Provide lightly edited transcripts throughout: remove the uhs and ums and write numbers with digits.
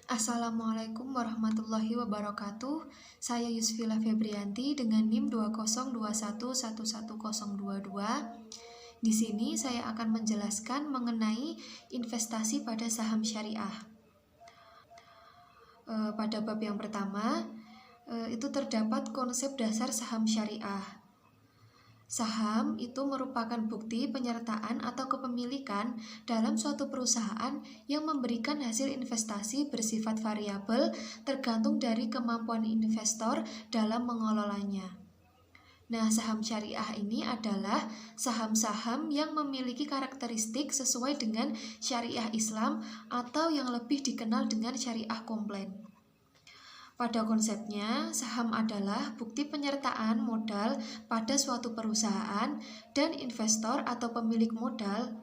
Assalamualaikum warahmatullahi wabarakatuh. Saya Yusfila Febrianti dengan NIM 202111022. Di sini saya akan menjelaskan mengenai investasi pada saham syariah. Pada bab yang pertama, itu terdapat konsep dasar saham syariah. Saham itu merupakan bukti penyertaan atau kepemilikan dalam suatu perusahaan yang memberikan hasil investasi bersifat variabel tergantung dari kemampuan investor dalam mengelolanya. Nah, saham syariah ini adalah saham-saham yang memiliki karakteristik sesuai dengan syariah Islam atau yang lebih dikenal dengan syariah komplain. Pada konsepnya, saham adalah bukti penyertaan modal pada suatu perusahaan dan investor atau pemilik modal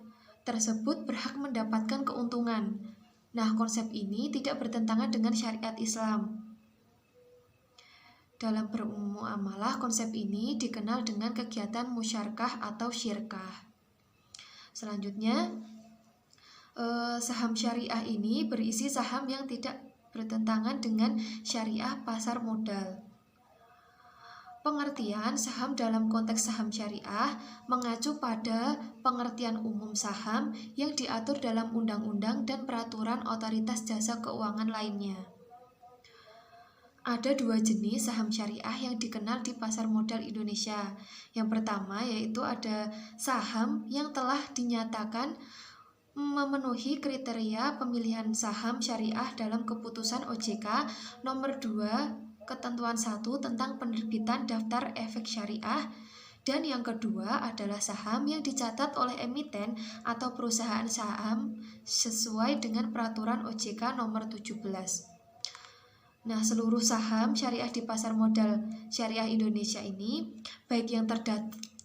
tersebut berhak mendapatkan keuntungan. Nah, konsep ini tidak bertentangan dengan syariat Islam. Dalam bermuamalah, konsep ini dikenal dengan kegiatan musyarkah atau syirkah. Selanjutnya, saham syariah ini berisi saham yang tidak bertentangan dengan syariah pasar modal. Pengertian saham dalam konteks saham syariah mengacu pada pengertian umum saham yang diatur dalam undang-undang dan peraturan otoritas jasa keuangan lainnya. Ada dua jenis saham syariah yang dikenal di pasar modal Indonesia. Yang pertama yaitu ada saham yang telah dinyatakan memenuhi kriteria pemilihan saham syariah dalam keputusan OJK nomor 2 ketentuan 1 tentang penerbitan daftar efek syariah, dan yang kedua adalah saham yang dicatat oleh emiten atau perusahaan saham sesuai dengan peraturan OJK nomor 17. Nah, seluruh saham syariah di pasar modal syariah Indonesia ini, baik yang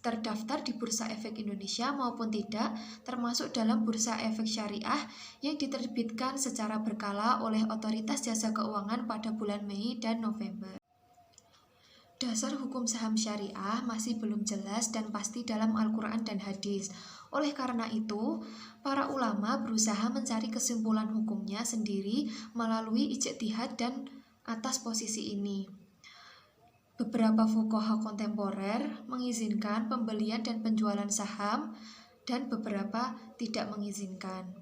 terdaftar di Bursa Efek Indonesia maupun tidak, termasuk dalam Bursa Efek Syariah yang diterbitkan secara berkala oleh Otoritas Jasa Keuangan pada bulan Mei dan November. Dasar hukum saham syariah masih belum jelas dan pasti dalam Al-Quran dan hadis. Oleh karena itu, para ulama berusaha mencari kesimpulan hukumnya sendiri melalui ijtihad dan atas posisi ini. Beberapa fuqaha kontemporer mengizinkan pembelian dan penjualan saham dan beberapa tidak mengizinkan.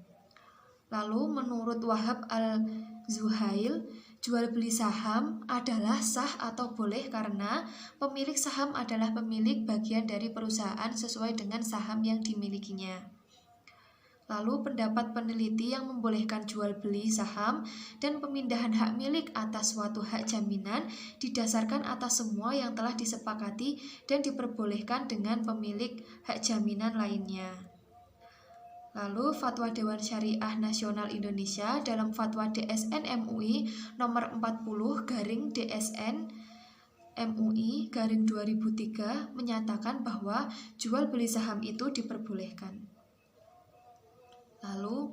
Lalu menurut Wahab al-Zuhail, jual beli saham adalah sah atau boleh karena pemilik saham adalah pemilik bagian dari perusahaan sesuai dengan saham yang dimilikinya. Lalu pendapat peneliti yang membolehkan jual beli saham dan pemindahan hak milik atas suatu hak jaminan didasarkan atas semua yang telah disepakati dan diperbolehkan dengan pemilik hak jaminan lainnya. Lalu Fatwa Dewan Syariah Nasional Indonesia dalam Fatwa DSN MUI nomor 40/DSN MUI 2003 menyatakan bahwa jual beli saham itu diperbolehkan. Lalu,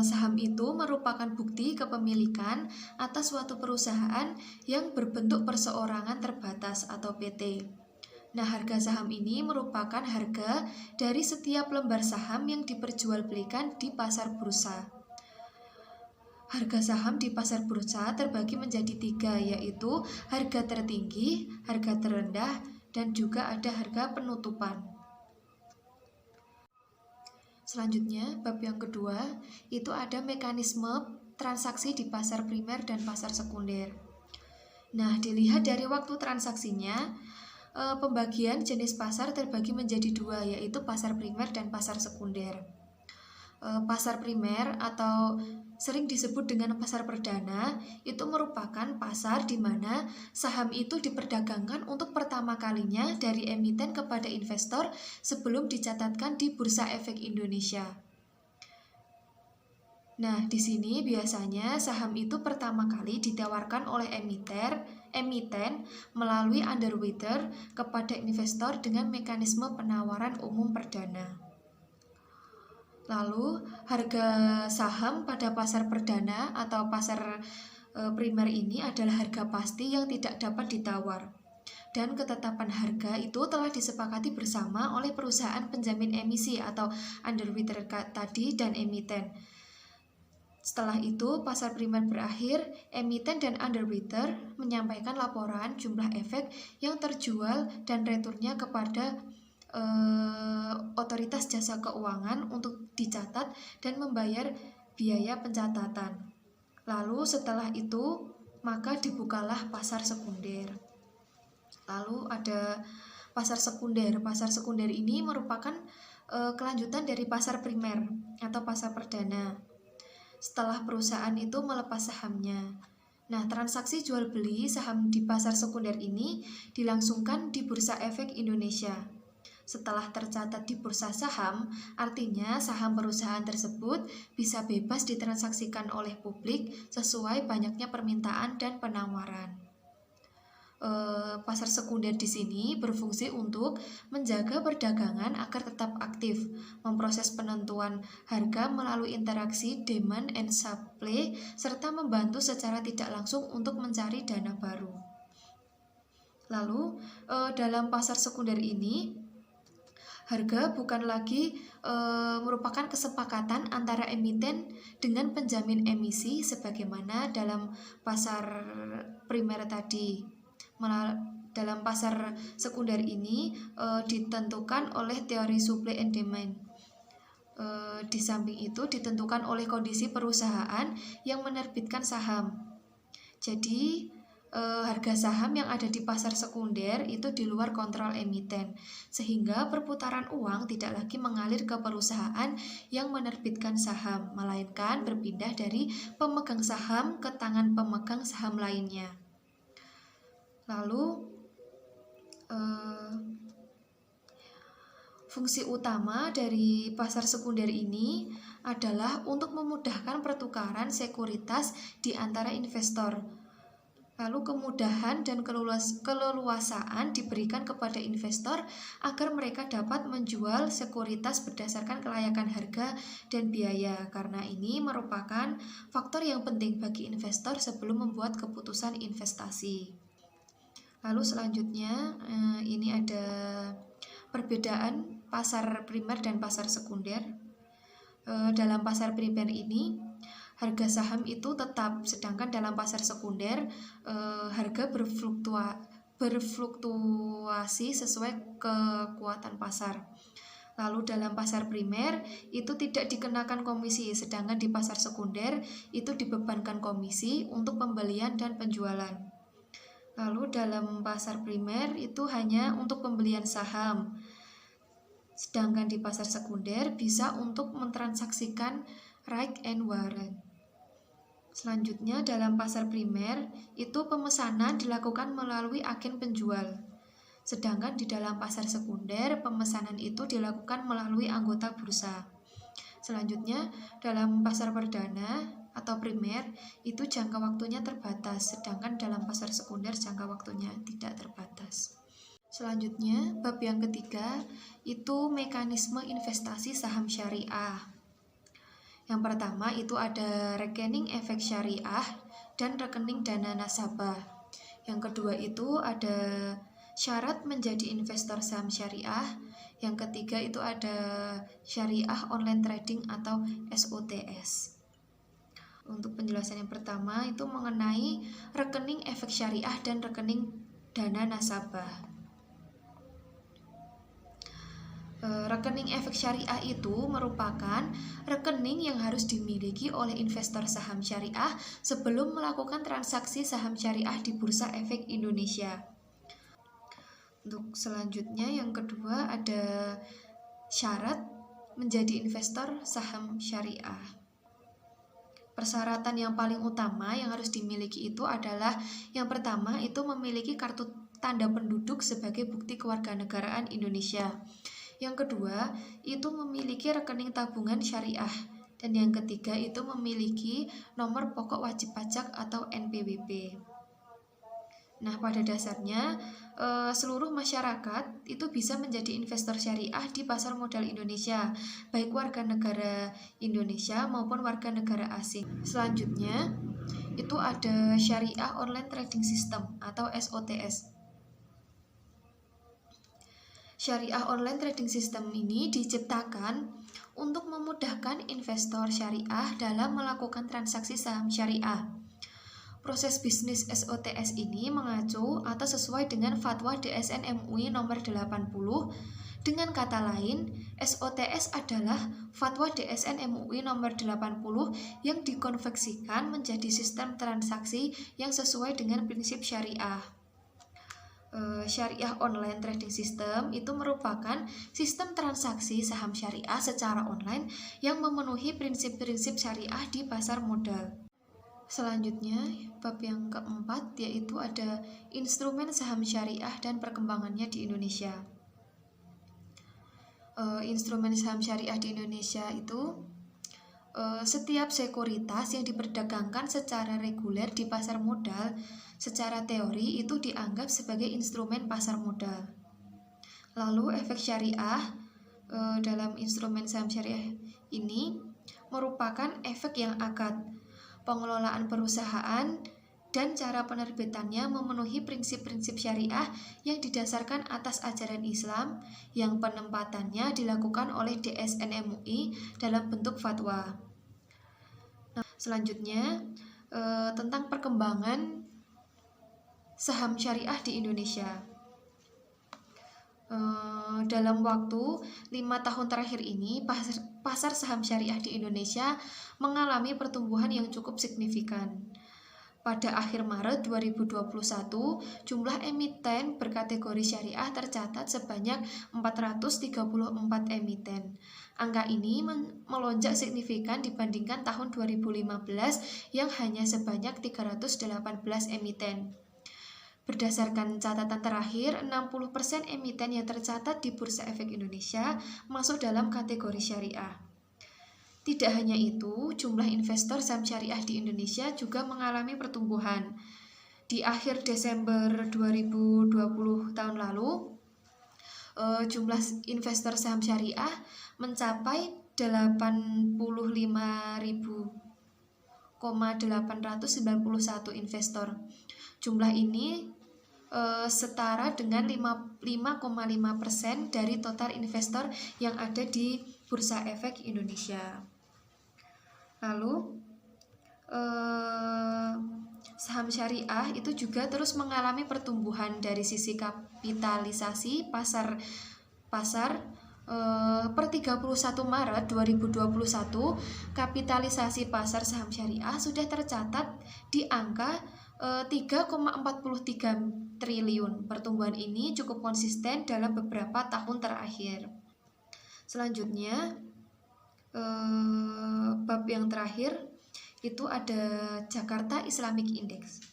saham itu merupakan bukti kepemilikan atas suatu perusahaan yang berbentuk perseorangan terbatas atau PT. Nah, harga saham ini merupakan harga dari setiap lembar saham yang diperjualbelikan di pasar bursa. Harga saham di pasar bursa terbagi menjadi 3, yaitu harga tertinggi, harga terendah, dan juga ada harga penutupan. Selanjutnya, bab yang kedua, itu ada mekanisme transaksi di pasar primer dan pasar sekunder. Nah, dilihat dari waktu transaksinya, pembagian jenis pasar terbagi menjadi 2, yaitu pasar primer dan pasar sekunder. Pasar primer atau sering disebut dengan pasar perdana itu merupakan pasar di mana saham itu diperdagangkan untuk pertama kalinya dari emiten kepada investor sebelum dicatatkan di Bursa Efek Indonesia. Nah, di sini biasanya saham itu pertama kali ditawarkan oleh emiten melalui underwriter kepada investor dengan mekanisme penawaran umum perdana. Lalu, harga saham pada pasar perdana atau pasar primer ini adalah harga pasti yang tidak dapat ditawar. Dan ketetapan harga itu telah disepakati bersama oleh perusahaan penjamin emisi atau underwriter tadi dan emiten. Setelah itu, pasar primer berakhir, emiten dan underwriter menyampaikan laporan jumlah efek yang terjual dan returnya kepada otoritas jasa keuangan untuk dicatat dan membayar biaya pencatatan. Lalu setelah itu, maka dibukalah pasar sekunder. Lalu ada pasar sekunder. Pasar sekunder ini merupakan kelanjutan dari pasar primer atau pasar perdana. Setelah perusahaan itu melepas sahamnya. Nah, transaksi jual beli saham di pasar sekunder ini dilangsungkan di Bursa Efek Indonesia. Setelah tercatat di bursa saham, artinya saham perusahaan tersebut bisa bebas ditransaksikan oleh publik sesuai banyaknya permintaan dan penawaran. Pasar sekunder di sini berfungsi untuk menjaga perdagangan agar tetap aktif, memproses penentuan harga melalui interaksi demand and supply, serta membantu secara tidak langsung untuk mencari dana baru. Lalu, dalam pasar sekunder ini, harga bukan lagi merupakan kesepakatan antara emiten dengan penjamin emisi sebagaimana dalam pasar primer tadi. Dalam pasar sekunder ini ditentukan oleh teori supply and demand. Di samping itu ditentukan oleh kondisi perusahaan yang menerbitkan saham. Jadi harga saham yang ada di pasar sekunder itu di luar kontrol emiten, sehingga perputaran uang tidak lagi mengalir ke perusahaan yang menerbitkan saham, melainkan berpindah dari pemegang saham ke tangan pemegang saham lainnya. Lalu fungsi utama dari pasar sekunder ini adalah untuk memudahkan pertukaran sekuritas di antara investor. Lalu kemudahan dan keleluasaan diberikan kepada investor agar mereka dapat menjual sekuritas berdasarkan kelayakan harga dan biaya, karena ini merupakan faktor yang penting bagi investor sebelum membuat keputusan investasi. Lalu selanjutnya ini ada perbedaan pasar primer dan pasar sekunder. Dalam pasar primer ini harga saham itu tetap, sedangkan dalam pasar sekunder harga berfluktuasi sesuai kekuatan pasar. Lalu dalam pasar primer itu tidak dikenakan komisi, sedangkan di pasar sekunder itu dibebankan komisi untuk pembelian dan penjualan. Lalu dalam pasar primer itu hanya untuk pembelian saham, sedangkan di pasar sekunder bisa untuk mentransaksikan right and warrant. Selanjutnya dalam pasar primer itu pemesanan dilakukan melalui agen penjual, sedangkan di dalam pasar sekunder pemesanan itu dilakukan melalui anggota bursa. Selanjutnya dalam pasar perdana atau primer itu jangka waktunya terbatas, sedangkan dalam pasar sekunder jangka waktunya tidak terbatas. Selanjutnya, bab yang ketiga itu mekanisme investasi saham syariah. Yang pertama itu ada rekening efek syariah dan rekening dana nasabah. Yang kedua itu ada syarat menjadi investor saham syariah. Yang ketiga itu ada syariah online trading atau SOTS. Untuk penjelasan yang pertama itu mengenai rekening efek syariah dan rekening dana nasabah. Rekening efek syariah itu merupakan rekening yang harus dimiliki oleh investor saham syariah sebelum melakukan transaksi saham syariah di Bursa Efek Indonesia. Untuk selanjutnya yang kedua ada syarat menjadi investor saham syariah. Persyaratan yang paling utama yang harus dimiliki itu adalah yang pertama itu memiliki kartu tanda penduduk sebagai bukti kewarganegaraan Indonesia. Yang kedua itu memiliki rekening tabungan syariah. Dan yang ketiga itu memiliki nomor pokok wajib pajak atau NPWP. Nah, pada dasarnya seluruh masyarakat itu bisa menjadi investor syariah di pasar modal Indonesia, baik warga negara Indonesia maupun warga negara asing. Selanjutnya, itu ada syariah online trading system atau SOTS. Syariah online trading system ini diciptakan untuk memudahkan investor syariah dalam melakukan transaksi saham syariah. Proses bisnis SOTS ini mengacu atau sesuai dengan Fatwa DSN MUI nomor 80. Dengan kata lain, SOTS adalah Fatwa DSN MUI nomor 80 yang dikonversikan menjadi sistem transaksi yang sesuai dengan prinsip syariah. Syariah online trading system itu merupakan sistem transaksi saham syariah secara online yang memenuhi prinsip-prinsip syariah di pasar modal. Selanjutnya, bab yang keempat yaitu ada instrumen saham syariah dan perkembangannya di Indonesia. Instrumen saham syariah di Indonesia itu setiap sekuritas yang diperdagangkan secara reguler di pasar modal secara teori itu dianggap sebagai instrumen pasar modal. Lalu efek syariah dalam instrumen saham syariah ini merupakan efek yang akad. Pengelolaan perusahaan dan cara penerbitannya memenuhi prinsip-prinsip syariah yang didasarkan atas ajaran Islam yang penempatannya dilakukan oleh DSN MUI dalam bentuk fatwa. Nah, selanjutnya tentang perkembangan saham syariah di Indonesia. Dalam waktu 5 tahun terakhir ini, pasar saham syariah di Indonesia mengalami pertumbuhan yang cukup signifikan. Pada akhir Maret 2021, jumlah emiten berkategori syariah tercatat sebanyak 434 emiten. Angka ini melonjak signifikan dibandingkan tahun 2015 yang hanya sebanyak 318 emiten. Berdasarkan catatan terakhir, 60% emiten yang tercatat di Bursa Efek Indonesia masuk dalam kategori syariah. Tidak hanya itu, jumlah investor saham syariah di Indonesia juga mengalami pertumbuhan. Di akhir Desember 2020 tahun lalu, jumlah investor saham syariah mencapai 85.891 investor. Jumlah ini setara dengan 5,5% dari total investor yang ada di Bursa Efek Indonesia. Lalu saham syariah itu juga terus mengalami pertumbuhan dari sisi kapitalisasi pasar per 31 Maret 2021 kapitalisasi pasar saham syariah sudah tercatat di angka 3,43 triliun. Pertumbuhan ini cukup konsisten dalam beberapa tahun terakhir. Selanjutnya, bab yang terakhir itu ada Jakarta Islamic Index.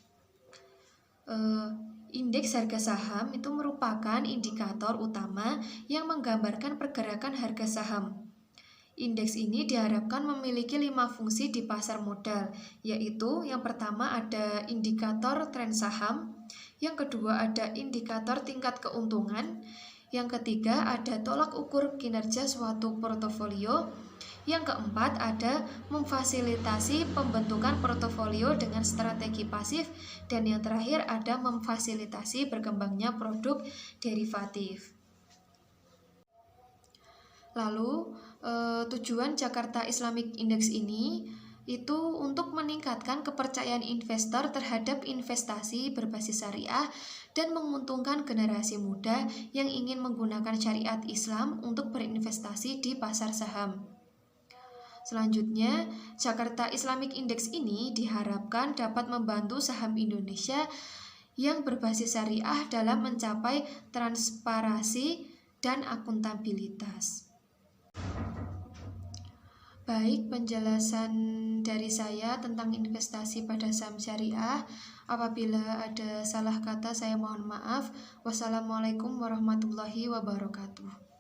Indeks harga saham itu merupakan indikator utama yang menggambarkan pergerakan harga saham. Indeks ini diharapkan memiliki 5 fungsi di pasar modal, yaitu yang pertama ada indikator tren saham, yang kedua ada indikator tingkat keuntungan, yang ketiga ada tolak ukur kinerja suatu portofolio, yang keempat ada memfasilitasi pembentukan portofolio dengan strategi pasif, dan yang terakhir ada memfasilitasi berkembangnya produk derivatif. Lalu tujuan Jakarta Islamic Index ini itu untuk meningkatkan kepercayaan investor terhadap investasi berbasis syariah dan menguntungkan generasi muda yang ingin menggunakan syariat Islam untuk berinvestasi di pasar saham. Selanjutnya, Jakarta Islamic Index ini diharapkan dapat membantu saham Indonesia yang berbasis syariah dalam mencapai transparansi dan akuntabilitas. Baik, penjelasan dari saya tentang investasi pada saham syariah. Apabila ada salah kata, saya mohon maaf. Wassalamualaikum warahmatullahi wabarakatuh.